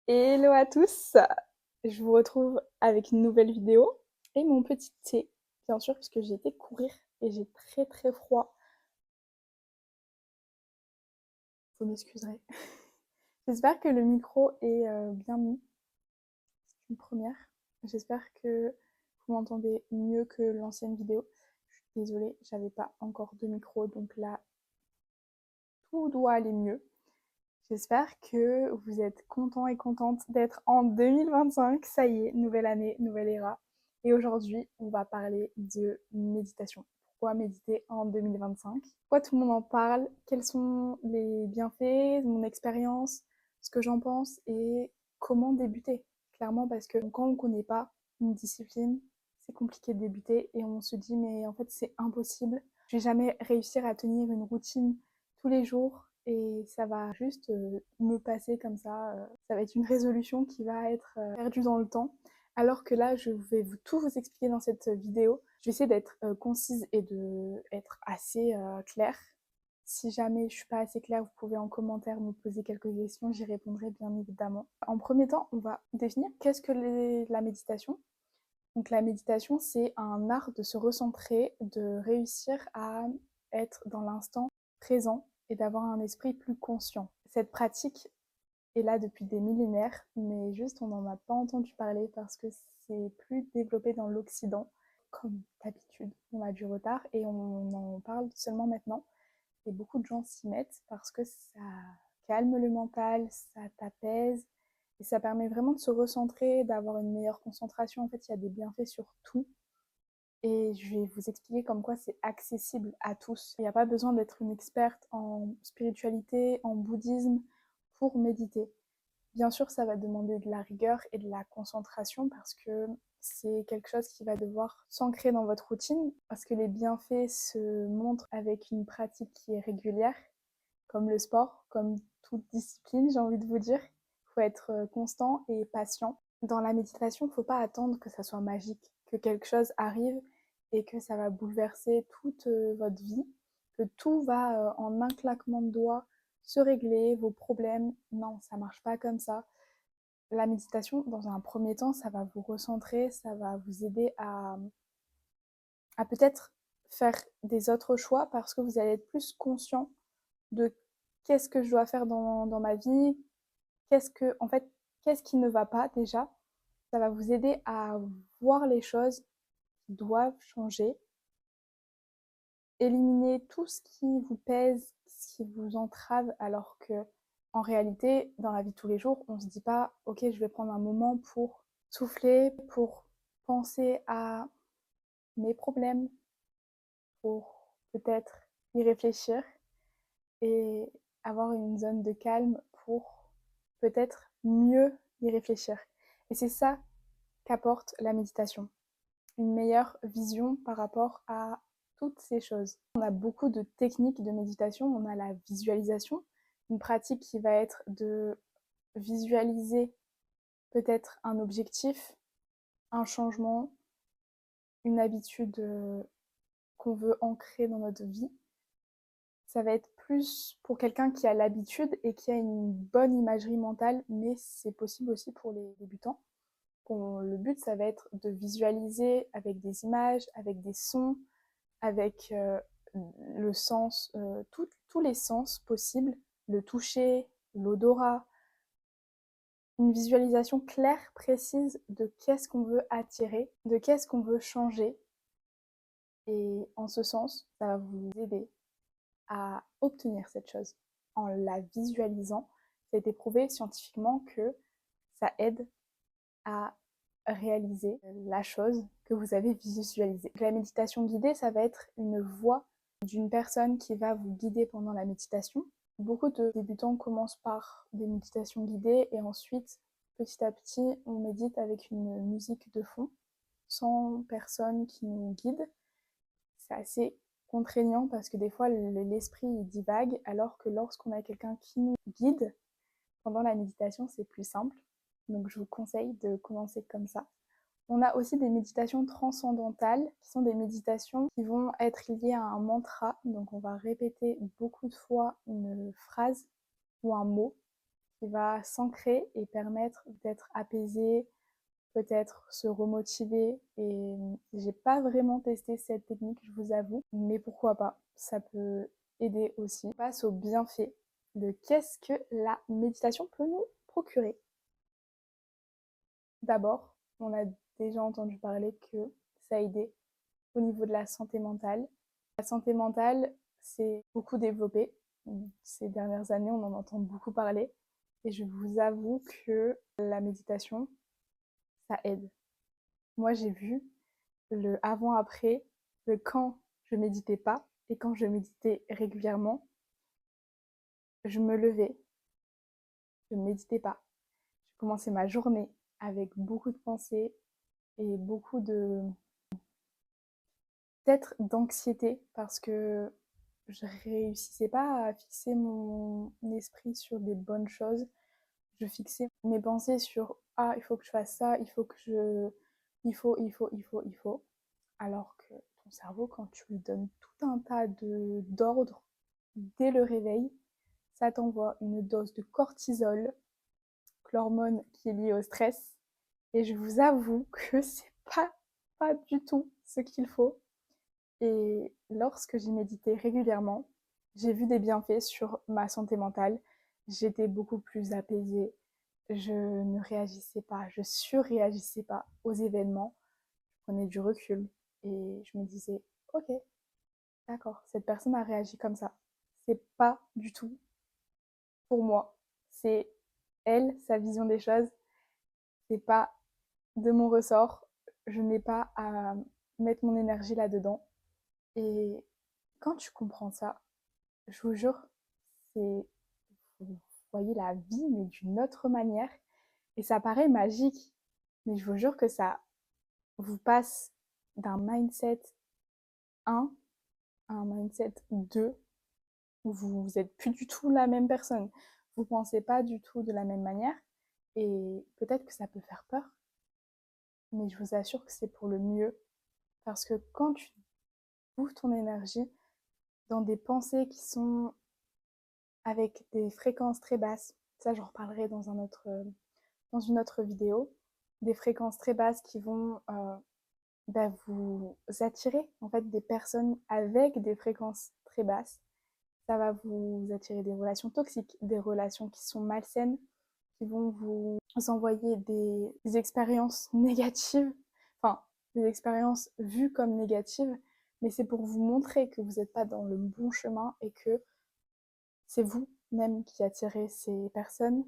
Hello à tous, je vous retrouve avec une nouvelle vidéo et mon petit thé, bien sûr, puisque j'ai été courir et j'ai très très froid. Vous m'excuserez. J'espère que le micro est bien mis, c'est une première. J'espère que vous m'entendez mieux que l'ancienne vidéo. Je suis désolée, j'avais pas encore de micro, donc là, tout doit aller mieux. J'espère que vous êtes contents et contentes d'être en 2025. Ça y est, nouvelle année, nouvelle ère. Et aujourd'hui, on va parler de méditation. Pourquoi méditer en 2025? Pourquoi tout le monde en parle? Quels sont les bienfaits, mon expérience, ce que j'en pense et comment débuter? Clairement, parce que quand on ne connaît pas une discipline, c'est compliqué de débuter et on se dit mais en fait c'est impossible. Je vais jamais réussir à tenir une routine tous les jours et ça va juste me passer comme ça. Ça va être une résolution qui va être perdue dans le temps. Alors que là, je vais tout vous expliquer dans cette vidéo. Je vais essayer d'être concise et d'être assez claire. Si jamais je suis pas assez claire, vous pouvez en commentaire me poser quelques questions, j'y répondrai bien évidemment. En premier temps, on va définir qu'est-ce que la méditation. Donc la méditation, c'est un art de se recentrer, de réussir à être dans l'instant présent et d'avoir un esprit plus conscient. Cette pratique est là depuis des millénaires, mais juste on n'en a pas entendu parler parce que c'est plus développé dans l'Occident. Comme d'habitude, on a du retard et on en parle seulement maintenant. Et beaucoup de gens s'y mettent parce que ça calme le mental, ça t'apaise et ça permet vraiment de se recentrer, d'avoir une meilleure concentration. En fait, il y a des bienfaits sur tout. Et je vais vous expliquer comme quoi c'est accessible à tous. Il n'y a pas besoin d'être une experte en spiritualité, en bouddhisme pour méditer. Bien sûr, ça va demander de la rigueur et de la concentration parce que c'est quelque chose qui va devoir s'ancrer dans votre routine parce que les bienfaits se montrent avec une pratique qui est régulière, comme le sport, comme toute discipline, j'ai envie de vous dire. Il faut être constant et patient. Dans la méditation, il ne faut pas attendre que ça soit magique, que quelque chose arrive et que ça va bouleverser toute votre vie, que tout va en un claquement de doigts se régler, vos problèmes. Non, ça marche pas comme ça. La méditation, dans un premier temps, ça va vous recentrer, ça va vous aider à peut-être faire des autres choix parce que vous allez être plus conscient de qu'est-ce que je dois faire dans ma vie, en fait, qu'est-ce qui ne va pas déjà. Ça va vous aider à voir les choses qui doivent changer, éliminer tout ce qui vous pèse, ce qui vous entrave, alors que en réalité, dans la vie de tous les jours, on se dit pas, ok, je vais prendre un moment pour souffler, pour penser à mes problèmes, pour peut-être y réfléchir et avoir une zone de calme pour peut-être mieux y réfléchir. Et c'est ça qu'apporte la méditation, une meilleure vision par rapport à toutes ces choses. On a beaucoup de techniques de méditation, on a la visualisation, une pratique qui va être de visualiser peut-être un objectif, un changement, une habitude qu'on veut ancrer dans notre vie. Ça va être plus pour quelqu'un qui a l'habitude et qui a une bonne imagerie mentale, mais c'est possible aussi pour les débutants. Bon, le but, ça va être de visualiser avec des images, avec des sons, avec le sens, tous les sens possibles, le toucher, l'odorat, une visualisation claire, précise de qu'est-ce qu'on veut attirer, de qu'est-ce qu'on veut changer. Et en ce sens, ça va vous aider à obtenir cette chose. En la visualisant, ça a été prouvé scientifiquement que ça aide à réaliser la chose que vous avez visualisée. La méditation guidée, ça va être une voix d'une personne qui va vous guider pendant la méditation. Beaucoup de débutants commencent par des méditations guidées et ensuite, petit à petit, on médite avec une musique de fond, sans personne qui nous guide. C'est assez contraignant parce que des fois l'esprit divague alors que lorsqu'on a quelqu'un qui nous guide pendant la méditation c'est plus simple. Donc je vous conseille de commencer comme ça. On a aussi des méditations transcendantales qui sont des méditations qui vont être liées à un mantra. Donc on va répéter beaucoup de fois une phrase ou un mot qui va s'ancrer et permettre d'être apaisé, peut-être se remotiver. Et j'ai pas vraiment testé cette technique, je vous avoue, mais pourquoi pas, ça peut aider aussi. On passe aux bienfaits de qu'est-ce que la méditation peut nous procurer. D'abord, on a déjà entendu parler que ça aidait au niveau de la santé mentale. La santé mentale, c'est beaucoup développé. Ces dernières années, on en entend beaucoup parler. Et je vous avoue que la méditation, ça aide. Moi, j'ai vu le avant-après de quand je méditais pas et quand je méditais régulièrement. Je me levais, je ne méditais pas. Je commençais ma journée avec beaucoup de pensées et beaucoup de peut-être d'anxiété parce que je réussissais pas à fixer mon esprit sur des bonnes choses. Je fixais mes pensées sur ah, il faut que je fasse ça, il faut que je. Il faut. Alors que ton cerveau, quand tu lui donnes tout un tas d'ordres dès le réveil, ça t'envoie une dose de cortisol, l'hormone qui est liée au stress. Et je vous avoue que c'est pas du tout ce qu'il faut. Et lorsque j'ai médité régulièrement, j'ai vu des bienfaits sur ma santé mentale. J'étais beaucoup plus apaisée. Je ne réagissais pas, je surréagissais pas aux événements. Je prenais du recul et je me disais, ok, d'accord, cette personne a réagi comme ça. C'est pas du tout pour moi. C'est elle, sa vision des choses. C'est pas de mon ressort. Je n'ai pas à mettre mon énergie là-dedans. Et quand tu comprends ça, je vous jure, c'est vous voyez la vie mais d'une autre manière et ça paraît magique, mais je vous jure que ça vous passe d'un mindset 1 à un mindset 2 où vous n'êtes plus du tout la même personne. Vous ne pensez pas du tout de la même manière et peut-être que ça peut faire peur, mais je vous assure que c'est pour le mieux parce que quand tu bouffes ton énergie dans des pensées qui sont avec des fréquences très basses. Ça, j'en reparlerai dans une autre vidéo. Des fréquences très basses qui vont vous attirer en fait des personnes avec des fréquences très basses. Ça va vous attirer des relations toxiques, des relations qui sont malsaines, qui vont vous envoyer des expériences négatives, enfin des expériences vues comme négatives, mais c'est pour vous montrer que vous n'êtes pas dans le bon chemin et que c'est vous-même qui attirez ces personnes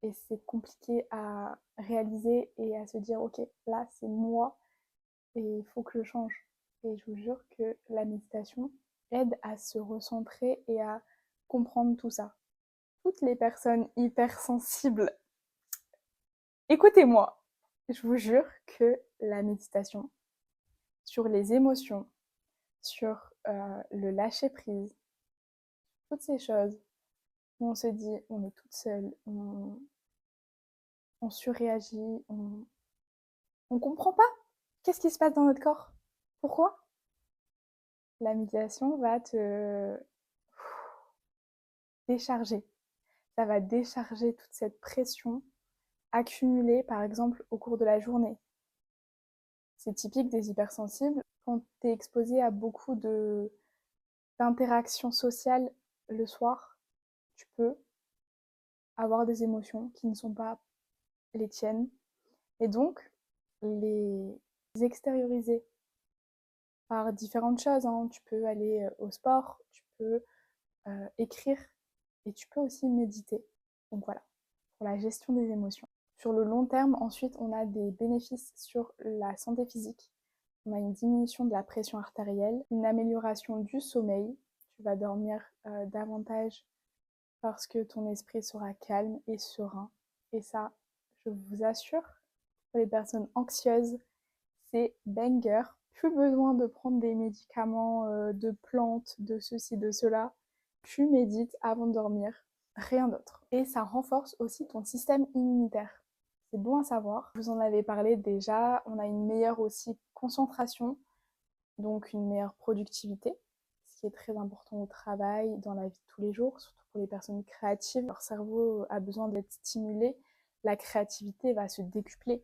et c'est compliqué à réaliser et à se dire ok, là c'est moi et il faut que je change. Et je vous jure que la méditation aide à se recentrer et à comprendre tout ça. Toutes les personnes hypersensibles, écoutez-moi, je vous jure que la méditation sur les émotions, sur le lâcher prise, toutes ces choses où on se dit on est toute seule, on surréagit, on comprend pas qu'est-ce qui se passe dans notre corps. Pourquoi? La méditation va te décharger. Ça va décharger toute cette pression accumulée, par exemple, au cours de la journée. C'est typique des hypersensibles. Quand tu es exposé à beaucoup d'interactions sociales le soir, tu peux avoir des émotions qui ne sont pas les tiennes et donc les extérioriser par différentes choses, hein. Tu peux aller au sport, tu peux écrire et tu peux aussi méditer. Donc voilà, pour la gestion des émotions. Sur le long terme, ensuite, on a des bénéfices sur la santé physique. On a une diminution de la pression artérielle, une amélioration du sommeil. Tu vas dormir davantage parce que ton esprit sera calme et serein. Et ça, je vous assure, pour les personnes anxieuses, c'est banger. Plus besoin de prendre des médicaments, de plantes, de ceci, de cela. Tu médites avant de dormir, rien d'autre. Et ça renforce aussi ton système immunitaire. C'est bon à savoir. Je vous en avais parlé déjà. On a une meilleure aussi concentration, donc une meilleure productivité, ce qui est très important au travail, dans la vie de tous les jours, surtout pour les personnes créatives. Leur cerveau a besoin d'être stimulé, la créativité va se décupler.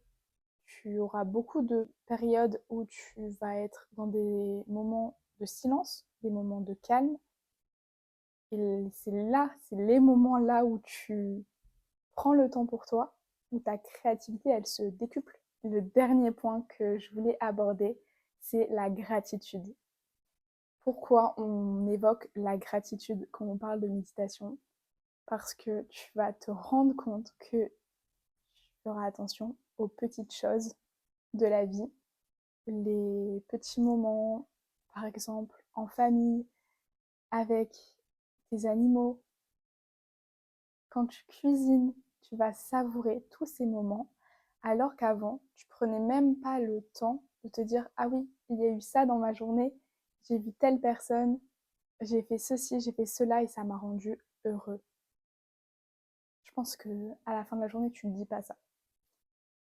Tu auras beaucoup de périodes où tu vas être dans des moments de silence, des moments de calme. Et c'est les moments là où tu prends le temps pour toi, où ta créativité, elle se décuple. Le dernier point que je voulais aborder, c'est la gratitude. Pourquoi on évoque la gratitude quand on parle de méditation? Parce que tu vas te rendre compte que tu feras attention aux petites choses de la vie, les petits moments, par exemple en famille, avec tes animaux. Quand tu cuisines, tu vas savourer tous ces moments, alors qu'avant, tu prenais même pas le temps de te dire ah oui, il y a eu ça dans ma journée, j'ai vu telle personne, j'ai fait ceci, j'ai fait cela et ça m'a rendu heureux. Je pense que à la fin de la journée, tu ne dis pas ça.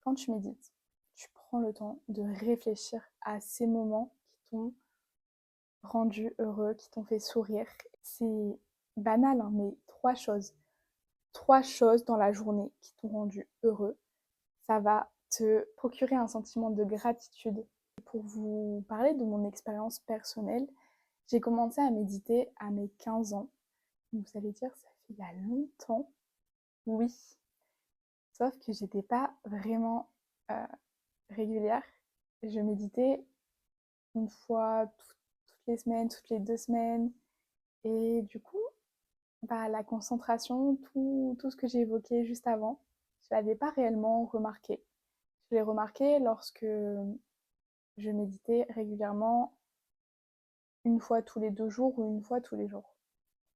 Quand tu médites, tu prends le temps de réfléchir à ces moments qui t'ont rendu heureux, qui t'ont fait sourire. C'est banal, hein, mais trois choses dans la journée qui t'ont rendu heureux, ça va te procurer un sentiment de gratitude. Pour vous parler de mon expérience personnelle, j'ai commencé à méditer à mes 15 ans. Vous allez dire, ça fait il y a longtemps. Oui, sauf que j'étais pas vraiment euh, régulière. Je méditais une fois toutes les semaines, toutes les 2 semaines. Et du coup, bah, la concentration, tout ce que j'ai évoqué juste avant, je ne l'avais pas réellement remarqué. Je l'ai remarqué lorsque je méditais régulièrement une fois tous les 2 jours ou une fois tous les jours.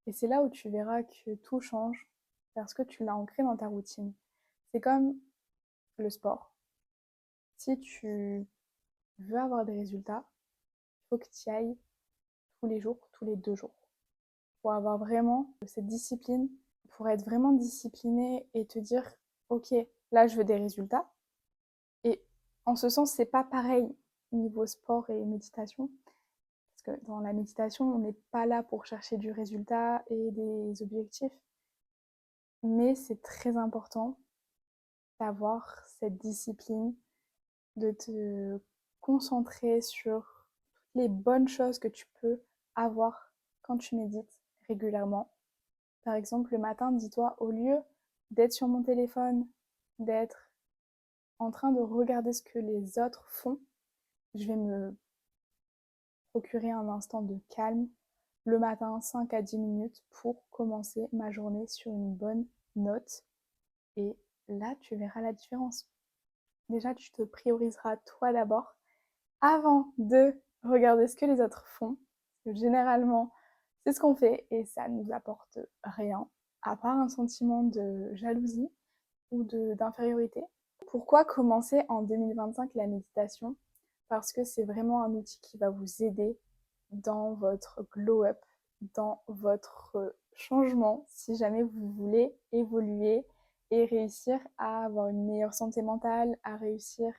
Et c'est là où tu verras que tout change parce que tu l'as ancré dans ta routine. C'est comme le sport. Si tu veux avoir des résultats, il faut que tu y ailles tous les jours, tous les 2 jours. Pour avoir vraiment cette discipline, pour être vraiment discipliné et te dire, ok, là je veux des résultats. Et en ce sens, c'est pas pareil niveau sport et méditation. Parce que dans la méditation, on n'est pas là pour chercher du résultat et des objectifs. Mais c'est très important d'avoir cette discipline, de te concentrer sur toutes les bonnes choses que tu peux avoir quand tu médites régulièrement. Par exemple, le matin, dis-toi, au lieu d'être sur mon téléphone, d'être en train de regarder ce que les autres font, je vais me procurer un instant de calme le matin, 5 à 10 minutes pour commencer ma journée sur une bonne note. Et là, tu verras la différence. Déjà, tu te prioriseras toi d'abord avant de regarder ce que les autres font. Parce que généralement, c'est ce qu'on fait et ça ne nous apporte rien, à part un sentiment de jalousie ou d'infériorité. Pourquoi commencer en 2025 la méditation? Parce que c'est vraiment un outil qui va vous aider dans votre glow-up, dans votre changement, si jamais vous voulez évoluer et réussir à avoir une meilleure santé mentale, à réussir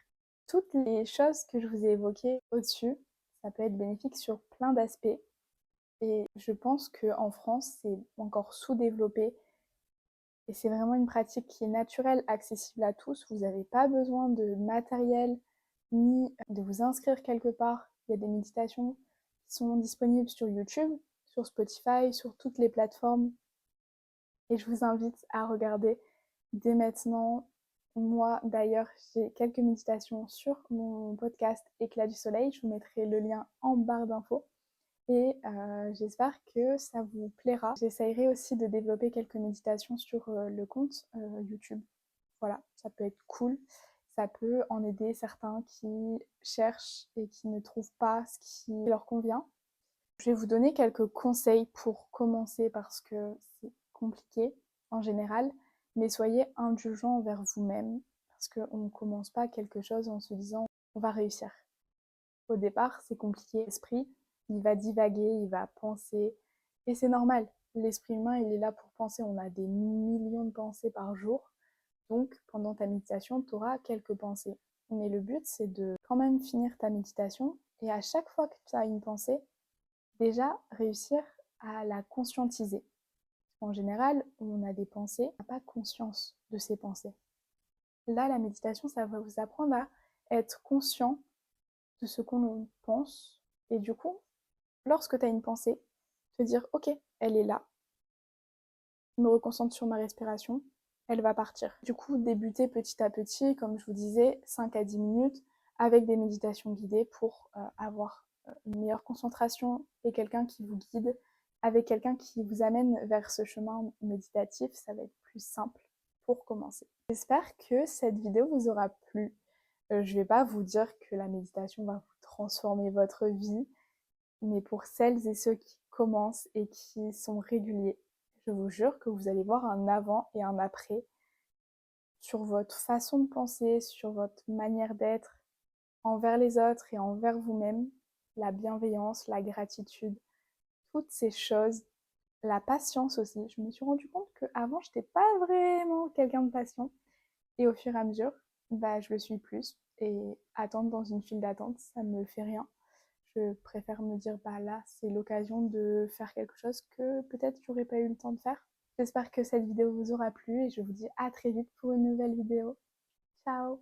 toutes les choses que je vous ai évoquées au-dessus. Ça peut être bénéfique sur plein d'aspects. Et je pense qu'en France, c'est encore sous-développé. Et c'est vraiment une pratique qui est naturelle, accessible à tous. Vous n'avez pas besoin de matériel ni de vous inscrire quelque part. Il y a des méditations qui sont disponibles sur YouTube, sur Spotify, sur toutes les plateformes. Et je vous invite à regarder dès maintenant. Moi, d'ailleurs, j'ai quelques méditations sur mon podcast Éclat du soleil. Je vous mettrai le lien en barre d'infos. Et j'espère que ça vous plaira. J'essayerai aussi de développer quelques méditations sur le compte YouTube. Voilà, ça peut être cool. Ça peut en aider certains qui cherchent et qui ne trouvent pas ce qui leur convient. Je vais vous donner quelques conseils pour commencer parce que c'est compliqué en général, mais soyez indulgents envers vous-même parce qu'on ne commence pas quelque chose en se disant on va réussir. Au départ, c'est compliqué. L'esprit, il va divaguer, il va penser, et c'est normal. L'esprit humain, il est là pour penser. On a des millions de pensées par jour. Donc, pendant ta méditation, tu auras quelques pensées. Mais le but, c'est de quand même finir ta méditation. Et à chaque fois que tu as une pensée, Déjà, réussir à la conscientiser. En général, on a des pensées, on n'a pas conscience de ces pensées. Là, la méditation, ça va vous apprendre à être conscient de ce qu'on pense. Et du coup, lorsque tu as une pensée, te dire, ok, elle est là, je me reconcentre sur ma respiration, elle va partir. Du coup, débuter petit à petit, comme je vous disais, 5 à 10 minutes, avec des méditations guidées pour avoir une meilleure concentration et quelqu'un qui vous guide, avec quelqu'un qui vous amène vers ce chemin méditatif, ça va être plus simple pour commencer. J'espère que cette vidéo vous aura plu. Je ne vais pas vous dire que la méditation va vous transformer votre vie, mais pour celles et ceux qui commencent et qui sont réguliers, je vous jure que vous allez voir un avant et un après sur votre façon de penser, sur votre manière d'être envers les autres et envers vous-même, la bienveillance, la gratitude, toutes ces choses, la patience aussi. Je me suis rendu compte qu'avant, je n'étais pas vraiment quelqu'un de patient et au fur et à mesure, bah, je le suis plus et attendre dans une file d'attente, ça ne me fait rien. Je préfère me dire, bah là, c'est l'occasion de faire quelque chose que peut-être j'aurais pas eu le temps de faire. J'espère que cette vidéo vous aura plu et je vous dis à très vite pour une nouvelle vidéo. Ciao!